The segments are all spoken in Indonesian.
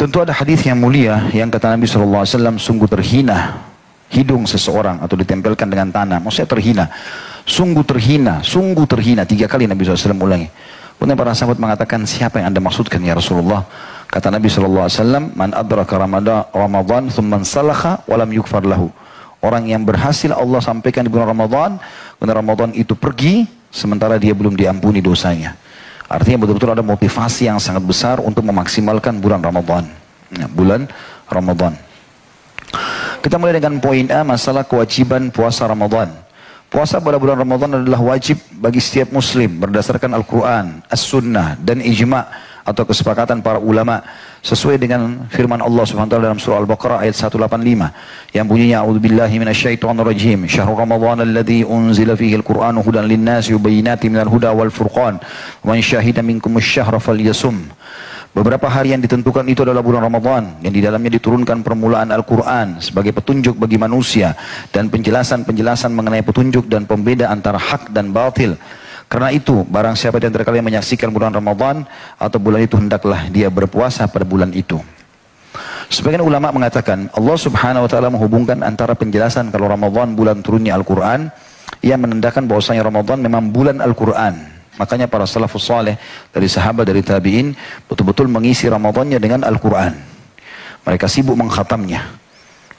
Tentu ada hadis yang mulia yang kata Nabi SAW, sungguh terhina hidung seseorang atau ditempelkan dengan tanah. Maksudnya terhina. Sungguh terhina, sungguh terhina. 3 kali Nabi SAW ulangi. Kemudian para sahabat mengatakan, siapa yang Anda maksudkan ya Rasulullah? Kata Nabi SAW, man adraka Ramadan thumman salakha walam yukfar lahu. Orang yang berhasil Allah sampaikan di bulan Ramadan, kemudian Ramadan itu pergi, sementara dia belum diampuni dosanya. Artinya betul-betul ada motivasi yang sangat besar untuk memaksimalkan bulan Ramadan. Bulan Ramadan. Kita mulai dengan poin A, masalah kewajiban puasa Ramadan. Puasa pada bulan Ramadan adalah wajib bagi setiap muslim berdasarkan Al-Quran, As-Sunnah, dan Ijma' atau kesepakatan para ulama sesuai dengan firman Allah SWT dalam surah Al-Baqarah ayat 185 yang bunyinya a'udzubillahi minasyaitonirrajim syahrul ramadhan alladzi unzila fihi al-Qur'anu hudan lin-nasi wa bayyinatin minal huda wal furqan wa man syahida minkumus syahra falyasum. Beberapa hari yang ditentukan itu adalah bulan Ramadan yang di dalamnya diturunkan permulaan Al-Quran sebagai petunjuk bagi manusia dan penjelasan-penjelasan mengenai petunjuk dan pembeda antara hak dan batil. Karena itu, barang siapa di antara kalian menyaksikan bulan Ramadan atau bulan itu, hendaklah dia berpuasa pada bulan itu. Sebagian ulama mengatakan Allah Subhanahu wa taala menghubungkan antara penjelasan kalau Ramadan bulan turunnya Al-Quran yang menandakan bahwasanya Ramadan memang bulan Al-Quran. Makanya para salafus saleh dari sahabat, dari tabi'in betul-betul mengisi Ramadannya dengan Al-Quran. Mereka sibuk mengkhatamnya.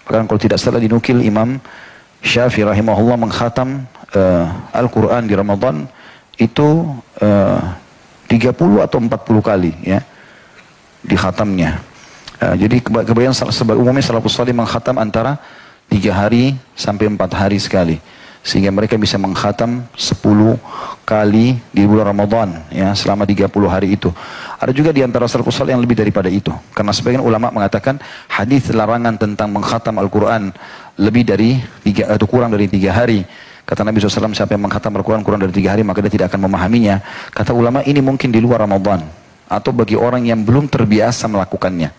Bahkan kalau tidak salah dinukil Imam Syafi'i rahimahullah mengkhatam Al-Quran di Ramadan itu 30 atau 40 kali ya di khatamnya. Jadi kebanyakan umumnya salafus saleh mengkhatam antara 3 hari sampai 4 hari sekali. Sehingga mereka bisa mengkhatam 10 kali di bulan Ramadan ya selama 30 hari itu. Ada juga di antara salafus saleh yang lebih daripada itu. Karena sebagian ulama mengatakan hadis larangan tentang mengkhatam Al-Quran lebih dari 3 atau kurang dari 3 hari. Kata Nabi SAW, siapa yang mengkhatam Al-Quran kurang dari 3 hari maka dia tidak akan memahaminya. Kata ulama, ini mungkin di luar Ramadan atau bagi orang yang belum terbiasa melakukannya.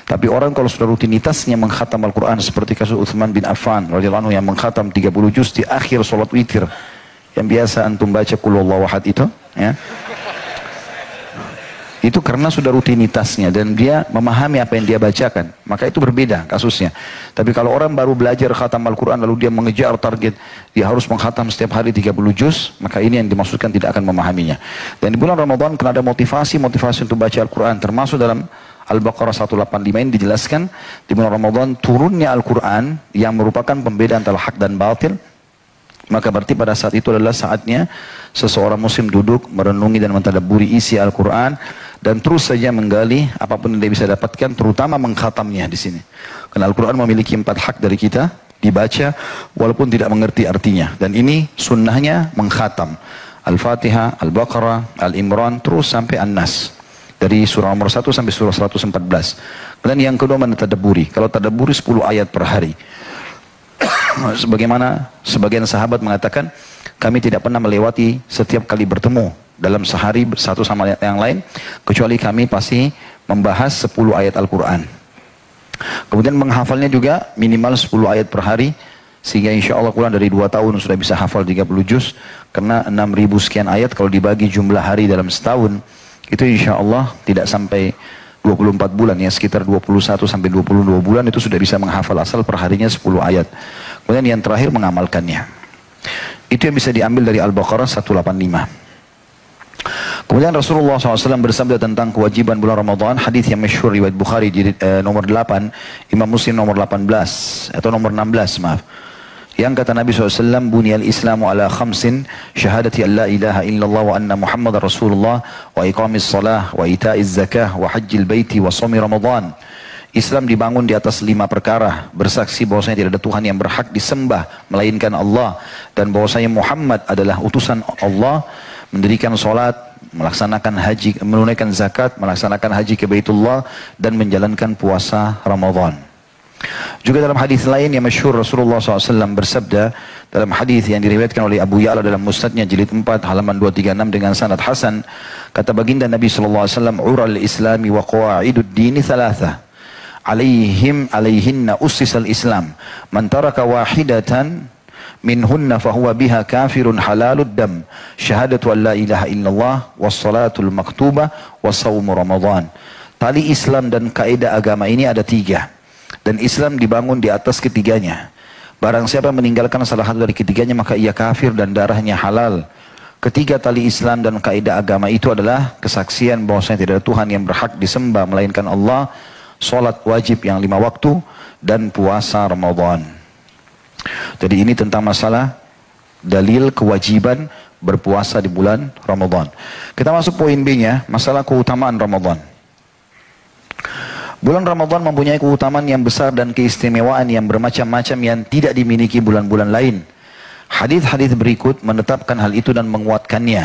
Tapi orang kalau sudah rutinitasnya mengkhatam Al-Quran seperti kasus Utsman bin Affan radhiyallahu anhu yang mengkhatam 30 juz di akhir sholat witir yang biasa antum baca qul huwallahu ahad itu ya. Itu karena sudah rutinitasnya dan dia memahami apa yang dia bacakan, maka itu berbeda kasusnya. Tapi kalau orang baru belajar khatam Al-Quran lalu dia mengejar target dia harus mengkhatam setiap hari 30 juz, maka ini yang dimaksudkan tidak akan memahaminya. Dan di bulan Ramadan karena ada motivasi untuk baca Al-Quran, termasuk dalam Al-Baqarah 185 ini dijelaskan di bulan Ramadan turunnya Al-Quran yang merupakan pembeda antara hak dan batil. Maka berarti pada saat itu adalah saatnya seseorang muslim duduk merenungi dan mentadabburi isi Al-Quran dan terus saja menggali apapun yang dia bisa dapatkan, terutama mengkhatamnya di sini. Karena Al-Quran memiliki 4 hak dari kita dibaca walaupun tidak mengerti artinya, dan ini sunnahnya mengkhatam Al-Fatihah, Al-Baqarah, Al-Imran terus sampai An-Nas. Dari surah nomor 1 sampai surah 114. Kemudian yang kedua mentadabburi. Kalau tadabburi 10 ayat per hari. Sebagaimana sebagian sahabat mengatakan, kami tidak pernah melewati setiap kali bertemu dalam sehari satu sama yang lain, kecuali kami pasti membahas 10 ayat Al-Quran. Kemudian menghafalnya juga minimal 10 ayat per hari, sehingga insya Allah kurang dari 2 tahun sudah bisa hafal 30 juz, karena 6.000 sekian ayat kalau dibagi jumlah hari dalam setahun, itu insya Allah tidak sampai 24 bulan ya, sekitar 21 sampai 22 bulan itu sudah bisa menghafal asal perharinya 10 ayat. Kemudian yang terakhir mengamalkannya. Itu yang bisa diambil dari Al-Baqarah 185. Kemudian Rasulullah SAW bersabda tentang kewajiban bulan Ramadan, hadis yang masyhur riwayat Bukhari nomor 8, Imam Muslim nomor 18 atau nomor 16 maaf. Yang kata Nabi SAW, buniyal islamu ala khamsin, syahadati an la ilaha illallah wa anna muhammad rasulullah, wa iqamis salah, wa ita'iz zakah, wa hajjil baiti, wa somi ramadan. Islam dibangun di atas 5 perkara, bersaksi bahwasanya tidak ada Tuhan yang berhak disembah, melainkan Allah, dan bahwasanya Muhammad adalah utusan Allah, mendirikan salat, melaksanakan haji, menunaikan zakat, melaksanakan haji ke Baitullah, dan menjalankan puasa Ramadan. Juga dalam hadis lain yang masyhur Rasulullah SAW bersabda dalam hadis yang diriwayatkan oleh Abu Ya'la dalam Musnadnya jilid 4 halaman 236 dengan sanad hasan, kata baginda Nabi SAW, ural islami wa qawaidud dini thalatha alaihinna ussisal islam man taraka wahidatan minhunna fahuwa biha kafirun halalud dam syahadatu an la ilaha illallah was salatul maktubah was sawmu ramadan. Tali Islam dan kaidah agama ini ada 3. Dan Islam dibangun di atas ketiganya. Barang siapa meninggalkan salah satu dari ketiganya maka ia kafir dan darahnya halal. Ketiga tali Islam dan kaidah agama itu adalah kesaksian bahwasanya tidak ada Tuhan yang berhak disembah melainkan Allah, salat wajib yang 5 waktu, dan puasa Ramadan. Jadi ini tentang masalah dalil kewajiban berpuasa di bulan Ramadan. Kita masuk poin B-nya, masalah keutamaan Ramadan. Bulan Ramadan mempunyai keutamaan yang besar dan keistimewaan yang bermacam-macam yang tidak dimiliki bulan-bulan lain. Hadis-hadis berikut menetapkan hal itu dan menguatkannya.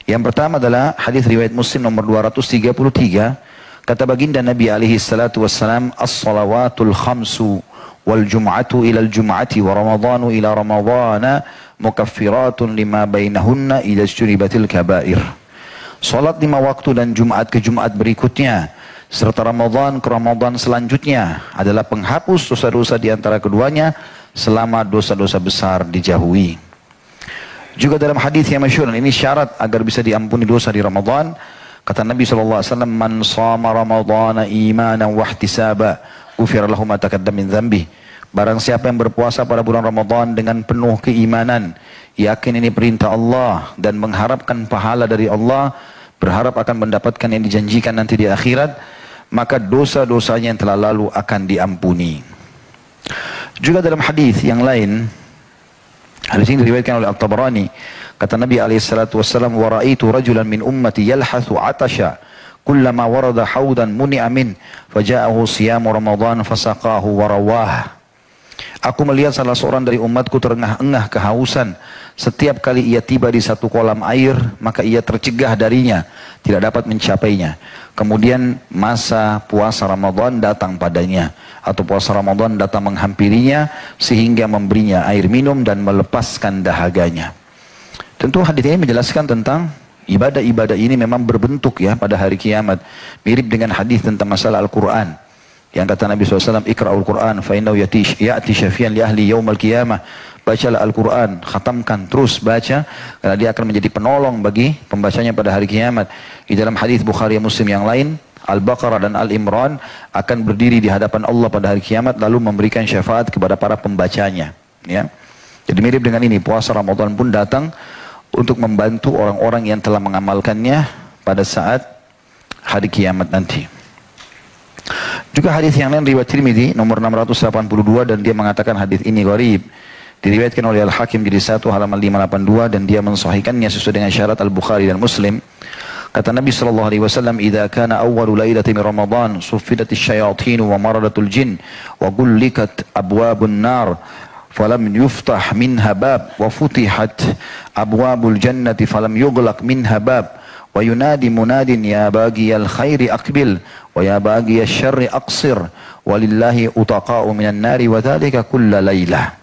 Yang pertama adalah hadis riwayat Muslim nomor 233. Kata baginda Nabi alaihi salatu wassalam, "As-salawatul khamsu wal jum'atu ila al-jum'ati wa ramadhanu ila ramadhana mukaffiratun lima bainahunna idza ijtunibatil kaba'ir." Salat 5 waktu dan Jumat ke Jumat berikutnya serta Ramadan ke Ramadan selanjutnya adalah penghapus dosa-dosa di antara keduanya selama dosa-dosa besar dijauhi. Juga dalam hadis yang masyhur, ini syarat agar bisa diampuni dosa di Ramadan. Kata Nabi SAW, "Man shama Ramadhana imanan wa ihtisaba, ghufira lahu ma taqaddama min dhanbi." Barang siapa yang berpuasa pada bulan Ramadan dengan penuh keimanan, yakin ini perintah Allah dan mengharapkan pahala dari Allah, berharap akan mendapatkan yang dijanjikan nanti di akhirat, maka dosa-dosanya yang telah lalu akan diampuni. Juga dalam hadis yang lain, hadis ini diriwayatkan oleh At-Tabarani, kata Nabi alaihissalatu wassalam, "Wa ra'aitu rajulan min ummati yalhathu atasha kullama warada haudan muni'a min faja'ahu siyamu Ramadan fasaqahu wa rawah." Aku melihat salah seorang dari umatku terengah-engah kehausan. Setiap kali ia tiba di satu kolam air, maka ia tercegah darinya, tidak dapat mencapainya. Kemudian masa puasa Ramadan datang padanya, atau puasa Ramadan datang menghampirinya, sehingga memberinya air minum dan melepaskan dahaganya. Tentu hadis ini menjelaskan tentang ibadah-ibadah ini memang berbentuk ya pada hari kiamat. Mirip dengan hadis tentang masalah Al-Quran. Yang kata Nabi SAW, "Iqra'ul Quran, fa'innahu ya'ti syafian li ahli yawmal qiyamah." Bacalah Al-Quran, khatamkan, terus baca, karena dia akan menjadi penolong bagi pembacanya pada hari kiamat. Di dalam hadis Bukhari Muslim yang lain, Al-Baqarah dan Al-Imran akan berdiri di hadapan Allah pada hari kiamat, lalu memberikan syafaat kepada para pembacanya. Ya. Jadi mirip dengan ini, puasa Ramadan pun datang untuk membantu orang-orang yang telah mengamalkannya pada saat hari kiamat nanti. Juga hadis yang lain riwayat Tirmidzi nomor 682 dan dia mengatakan hadis ini gharib. Diriwayatkan oleh Al-Hakim jadi 1 halaman 582 dan dia mensahihkannya sesuai dengan syarat Al-Bukhari dan Muslim. Kata Nabi sallallahu alaihi wasallam, "Idza kana awwalu lailatin min Ramadan, suffidatis syayatin wa maradatul jin wa gullikat abwabun nar, falam yuftah minha bab wa futihat abwabul jannati falam yughlaq minha bab." Wa yunadi munadin ya bagiyal khairi aqbil wa ya bagiyal syarri aqsir walillahi utaqa'u minan nari wa dhalika kulla laylah.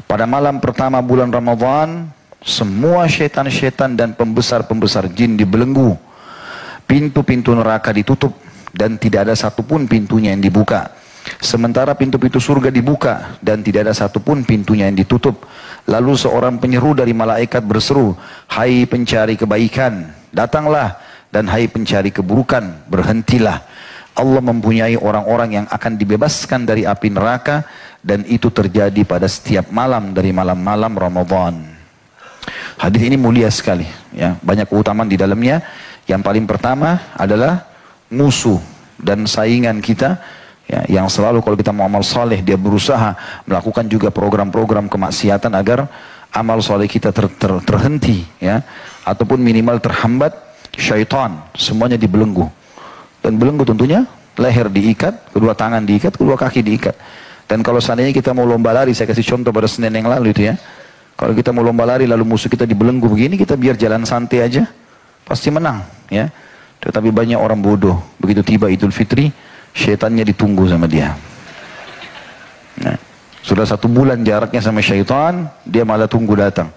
Pada malam pertama bulan Ramadan, semua syaitan-syaitan dan pembesar-pembesar jin dibelenggu. Pintu-pintu neraka ditutup dan tidak ada satupun pintunya yang dibuka. Sementara pintu-pintu surga dibuka dan tidak ada satupun pintunya yang ditutup. Lalu seorang penyeru dari malaikat berseru, "Hai pencari kebaikan, datanglah, dan hai pencari keburukan, berhentilah." Allah mempunyai orang-orang yang akan dibebaskan dari api neraka dan itu terjadi pada setiap malam dari malam-malam Ramadan. Hadis ini mulia sekali, ya, banyak keutamaan di dalamnya. Yang paling pertama adalah musuh dan saingan kita, ya, yang selalu kalau kita mau amal saleh dia berusaha melakukan juga program-program kemaksiatan agar amal saleh kita terhenti, ya, ataupun minimal terhambat. Syaitan semuanya dibelenggu, dan belenggu tentunya leher diikat, kedua tangan diikat, kedua kaki diikat. Dan kalau seandainya kita mau lomba lari, saya kasih contoh pada Senin yang lalu itu ya, kalau kita mau lomba lari lalu musuh kita dibelenggu begini, kita biar jalan santai aja pasti menang, ya. Tetapi banyak orang bodoh, begitu tiba Idul Fitri syaitannya ditunggu sama dia. Nah, sudah 1 bulan jaraknya sama syaitan, dia malah tunggu datang.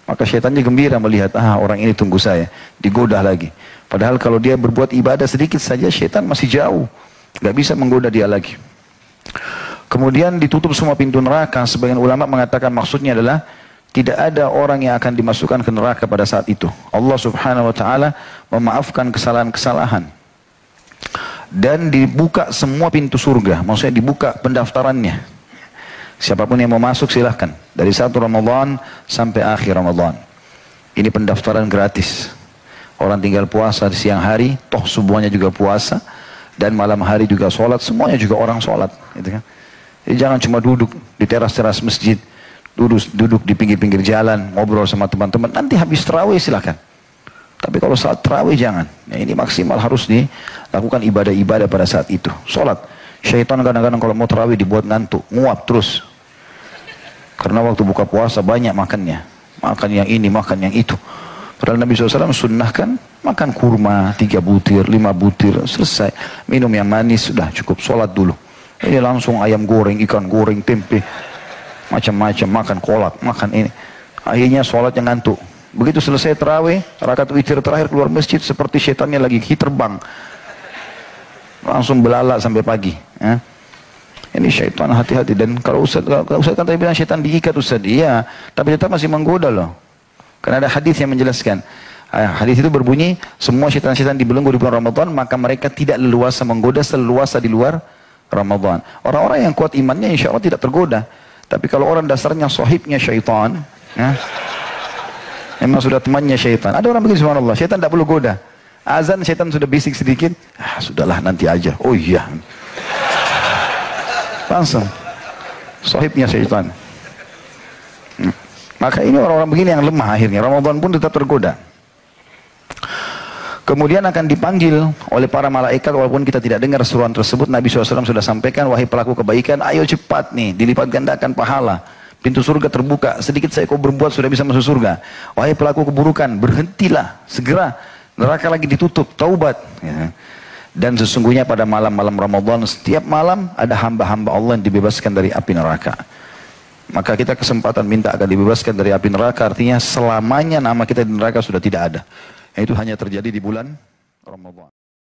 Maka syaitannya gembira melihat, orang ini tunggu saya, digoda lagi. Padahal kalau dia berbuat ibadah sedikit saja, syaitan masih jauh, gak bisa menggoda dia lagi. Kemudian ditutup semua pintu neraka. Sebagian ulama mengatakan maksudnya adalah tidak ada orang yang akan dimasukkan ke neraka pada saat itu. Allah subhanahu wa ta'ala memaafkan kesalahan-kesalahan. Dan dibuka semua pintu surga, maksudnya dibuka pendaftarannya. Siapapun yang mau masuk silahkan. Dari 1 Ramadan sampai akhir Ramadan. Ini pendaftaran gratis. Orang tinggal puasa di siang hari, toh subuhnya juga puasa. Dan malam hari juga sholat, semuanya juga orang sholat. Gitu kan. Jadi jangan cuma duduk di teras-teras masjid. Duduk di pinggir-pinggir jalan, ngobrol sama teman-teman. Nanti habis tarawih silahkan. Tapi kalau saat tarawih jangan. Nah, ini maksimal harus dilakukan ibadah-ibadah pada saat itu. Sholat. Syaitan kadang-kadang kalau mau tarawih dibuat ngantuk, nguap terus. Karena waktu buka puasa banyak makannya. Makan yang ini, makan yang itu. Padahal Nabi SAW sunnahkan makan kurma, 3 butir, 5 butir, selesai. Minum yang manis, sudah cukup, sholat dulu. Ini langsung ayam goreng, ikan goreng, tempe. Macam-macam, makan kolak, makan ini. Akhirnya sholat yang ngantuk. Begitu selesai tarawih, rakaat witir terakhir keluar masjid seperti setannya lagi terbang. Langsung belalak sampai pagi. Ya. Ini syaitan, hati-hati. Dan kalau Ustaz kan tadi bilang syaitan diikat Ustaz. Iya, tapi tetap masih menggoda loh. Karena ada hadis yang menjelaskan. Hadis itu berbunyi, semua syaitan-syaitan dibelenggu di bulan Ramadan, maka mereka tidak leluasa menggoda seleluasa di luar Ramadan. Orang-orang yang kuat imannya insya Allah tidak tergoda. Tapi kalau orang dasarnya sahibnya syaitan, ya, memang sudah temannya syaitan. Ada orang begitu, subhanallah, syaitan tidak perlu goda. Azan syaitan sudah bisik sedikit, sudahlah nanti aja. Oh iya. Langsung. Sahibnya syaitan. Maka ini orang-orang begini yang lemah akhirnya. Ramadan pun tetap tergoda. Kemudian akan dipanggil oleh para malaikat walaupun kita tidak dengar seruan tersebut. Nabi SAW sudah sampaikan, wahai pelaku kebaikan, ayo cepat nih, dilipat gandakan pahala. Pintu surga terbuka, sedikit saya kau berbuat sudah bisa masuk surga. Wahai pelaku keburukan, berhentilah, segera. Neraka lagi ditutup, taubat. Ya. Dan sesungguhnya pada malam-malam Ramadan, setiap malam ada hamba-hamba Allah yang dibebaskan dari api neraka. Maka kita kesempatan minta agar dibebaskan dari api neraka, artinya selamanya nama kita di neraka sudah tidak ada. Itu hanya terjadi di bulan Ramadan.